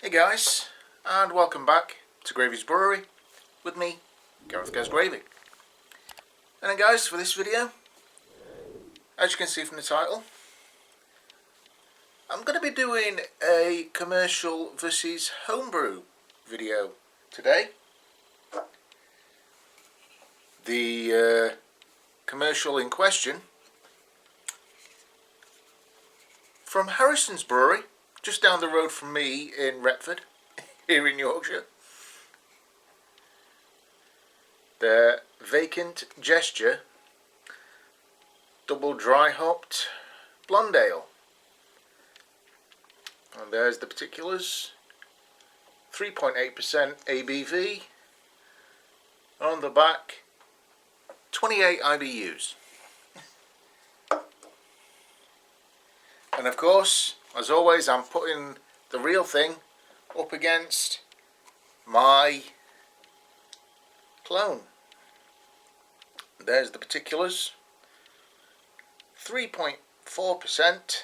Hey guys, and welcome back to Gravey's Brewery with me, Gareth Goes Gravey. And then guys, for this video, as you can see from the title, I'm going to be doing a commercial versus homebrew video today. The commercial in question from Harrison's Brewery, just down the road from me in Retford, here in Yorkshire. The Vacant Gesture double dry hopped blonde ale. And there's the particulars. 3.8% ABV. On the back, 28 IBUs. And of course, as always, I'm putting the real thing up against my clone. There's the particulars. 3.4%,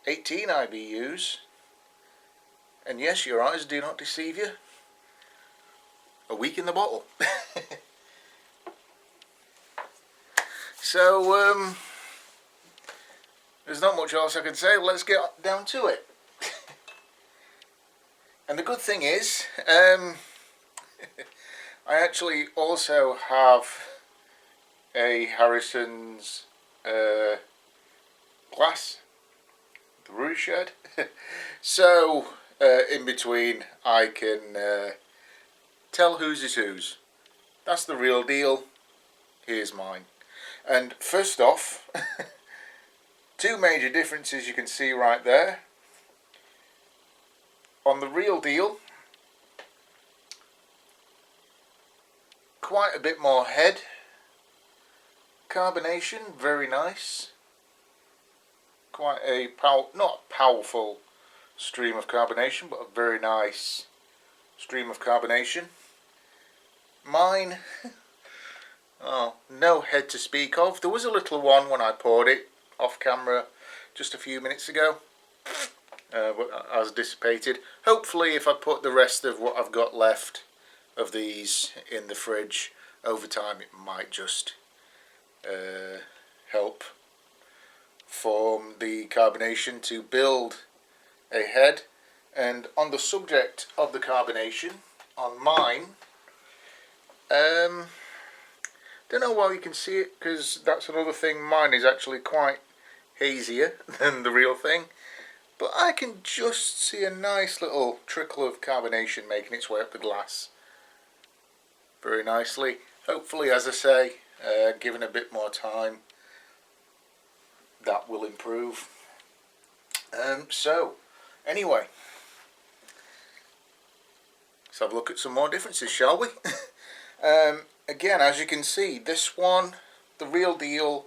18 IBUs, and yes, your eyes do not deceive you, a week in the bottle. So, there's not much else I can say. Let's get down to it. And the good thing is, I actually also have a Harrison's glass, the brewery shed. So in between I can tell whose is whose. That's the real deal. Here's mine. And first off, two major differences you can see right there. On the real deal, quite a bit more head carbonation, very nice. Quite a not powerful stream of carbonation, but a very nice stream of carbonation. Mine, oh, no head to speak of. There was a little one when I poured it off camera just a few minutes ago, but as dissipated. Hopefully, if I put the rest of what I've got left of these in the fridge over time, it might just help form the carbonation to build a head. And on the subject of the carbonation, on mine, don't know why you can see it, because that's another thing, mine is actually quite hazier than the real thing, but I can just see a nice little trickle of carbonation making its way up the glass very nicely. Hopefully, as I say, given a bit more time, that will improve. So anyway, let's have a look at some more differences, shall we? Again, as you can see, this one, the real deal,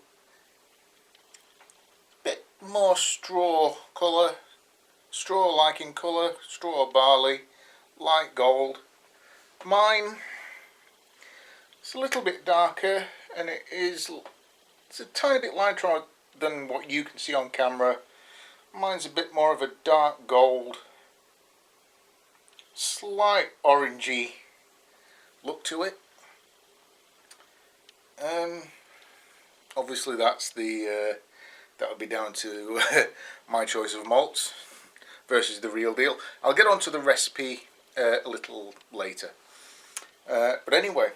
bit more straw colour, straw-like in colour, straw barley, light gold. Mine, it's a little bit darker, and it's a tiny bit lighter than what you can see on camera. Mine's a bit more of a dark gold, slight orangey look to it. Obviously that's the that would be down to my choice of malts versus the real deal. I'll get onto the recipe a little later. But anyway,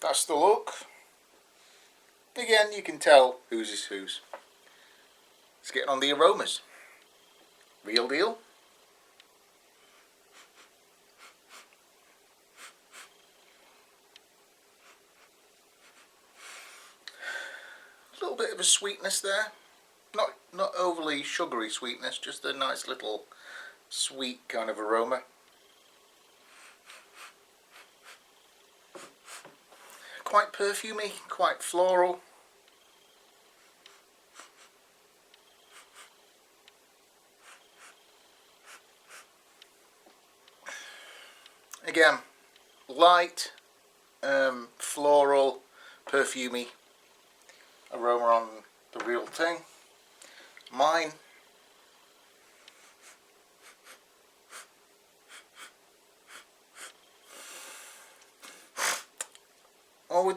that's the look. Again, you can tell whose is whose. Let's get on the aromas. Real deal. A little bit of a sweetness there. Not overly sugary sweetness, just a nice little sweet kind of aroma. Quite perfumey, quite floral. Again, light, floral, perfumey aroma on the real thing. Mine,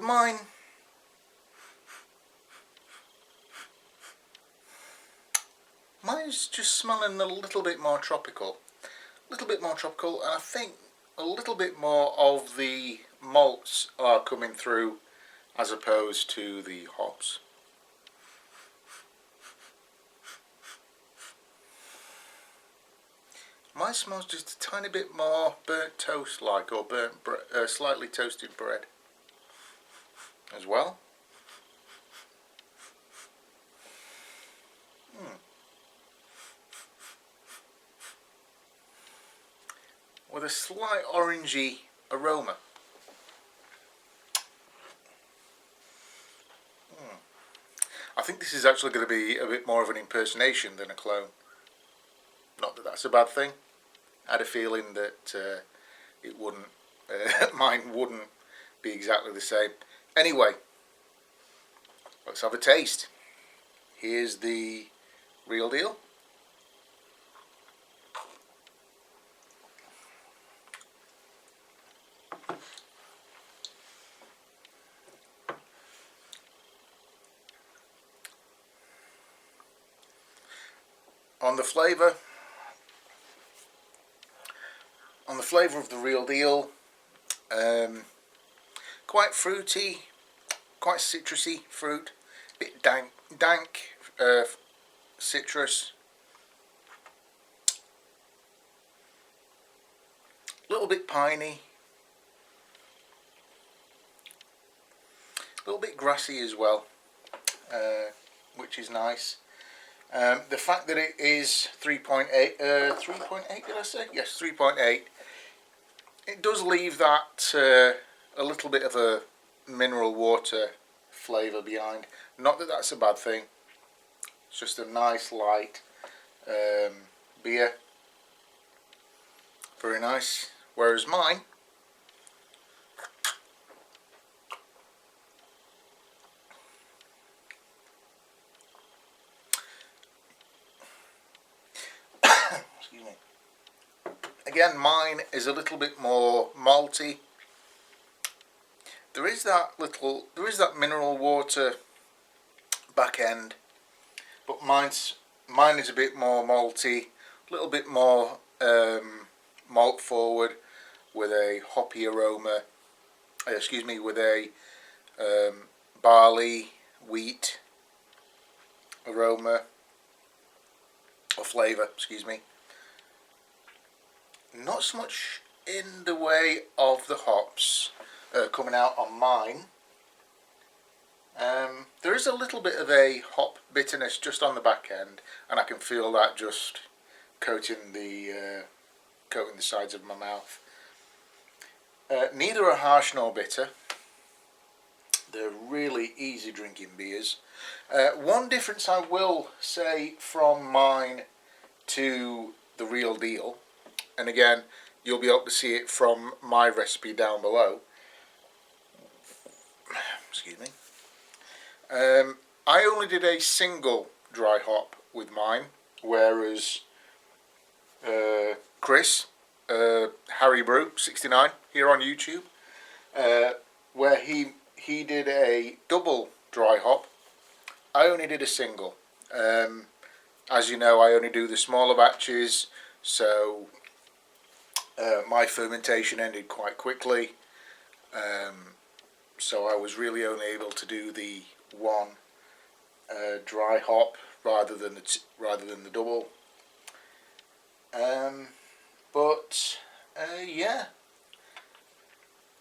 with mine, mine's just smelling a little bit more tropical. A little bit more tropical, and I think a little bit more of the malts are coming through as opposed to the hops. Mine smells just a tiny bit more burnt toast like, or burnt slightly toasted bread as well. With a slight orangey aroma. I think this is actually going to be a bit more of an impersonation than a clone. Not that that's a bad thing. I had a feeling that it wouldn't, mine wouldn't be exactly the same. Anyway, let's have a taste. Here's the real deal. On the flavour of the real deal, quite fruity, quite citrusy fruit, bit dank citrus, a little bit piney, a little bit grassy as well, which is nice. The fact that it is 3.8, 3.8 did I say? Yes, 3.8. It does leave that a little bit of a mineral water flavour behind. Not that that's a bad thing. It's just a nice light beer. Very nice. Whereas mine, excuse me. Again, mine is a little bit more malty. There is that mineral water back end, but mine is a bit more malty, a little bit more malt forward, with a hoppy aroma. With a barley wheat aroma or flavour. Not so much in the way of the hops coming out on mine. There is a little bit of a hop bitterness just on the back end, and I can feel that just coating the sides of my mouth. Neither are harsh nor bitter. They're really easy drinking beers. One difference I will say from mine to the real deal, and again you'll be able to see it from my recipe down below. Excuse me. I only did a single dry hop with mine, whereas Chris, Harry Brew 69 here on YouTube, where he did a double dry hop. I only did a single. As you know, I only do the smaller batches, so my fermentation ended quite quickly. So I was really only able to do the one dry hop rather than the double. Yeah.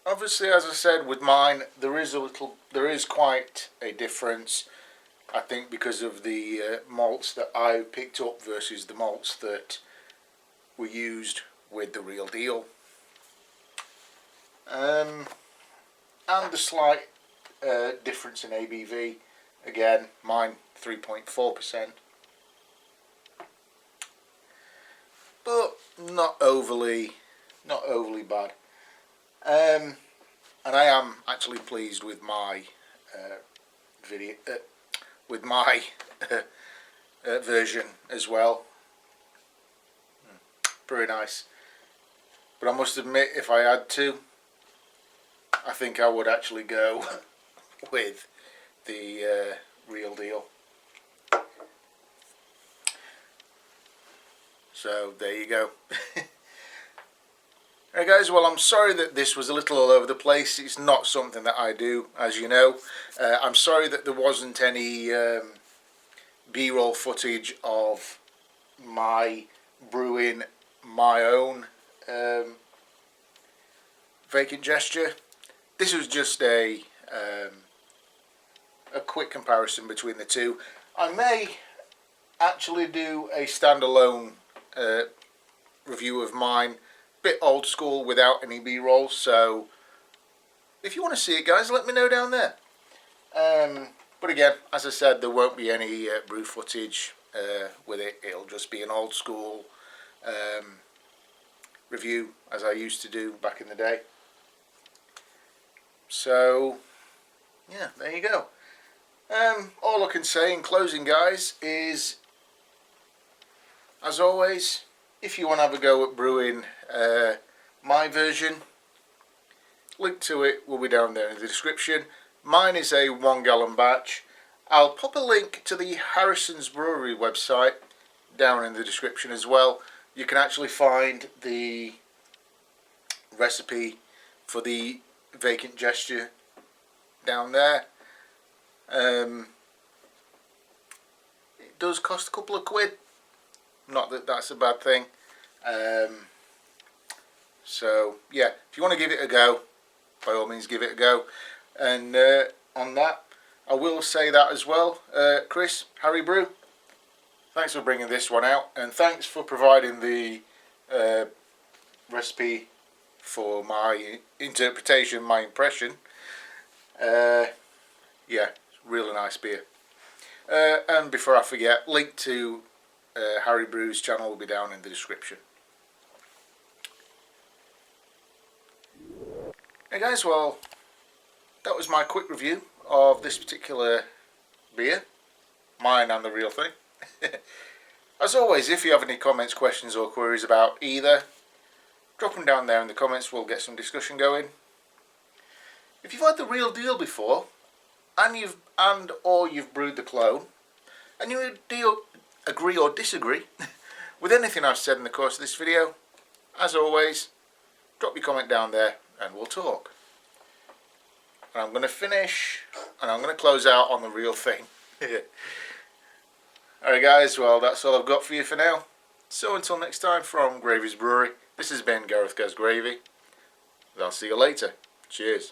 Obviously, as I said, with mine, there is quite a difference. I think because of the malts that I picked up versus the malts that were used with the real deal. And the slight difference in ABV. Again, mine 3.4%, but not overly bad. And I am actually pleased with my version as well. Very nice. But I must admit, if I had to, I think I would actually go with the real deal. So there you go. Alright guys, well, I'm sorry that this was a little all over the place. It's not something that I do, as you know. I'm sorry that there wasn't any B-roll footage of my brewing my own Vacant Gesture. This was just a quick comparison between the two. I may actually do a standalone review of mine, bit old school without any B-roll, so if you want to see it guys, let me know down there. But again, as I said, there won't be any brew footage with it. It'll just be an old school review as I used to do back in the day. So yeah, there you go. All I can say in closing guys is, as always, if you want to have a go at brewing my version, link to it will be down there in the description. Mine is a 1 gallon batch. I'll pop a link to the Harrison's Brewery website down in the description as well. You can actually find the recipe for the Vacant Gesture down there. It does cost a couple of quid. Not that that's a bad thing. So yeah, if you want to give it a go, by all means give it a go. And on that, I will say that as well, Chris, Harry Brew, thanks for bringing this one out, and thanks for providing the recipe for my interpretation, my impression. Yeah, really nice beer. And before I forget, link to Harry Brew's channel will be down in the description. Hey guys, well, that was my quick review of this particular beer, mine and the real thing. As always, if you have any comments, questions or queries about either, drop them down there in the comments, we'll get some discussion going. If you've had the real deal before, and you've brewed the clone, and you agree or disagree with anything I've said in the course of this video, as always, drop your comment down there and we'll talk. And I'm going to finish, and I'm going to close out on the real thing. Alright guys, well that's all I've got for you for now. So until next time from Gravey's Brewery, this has been Gareth Goes Gravy. I'll see you later. Cheers.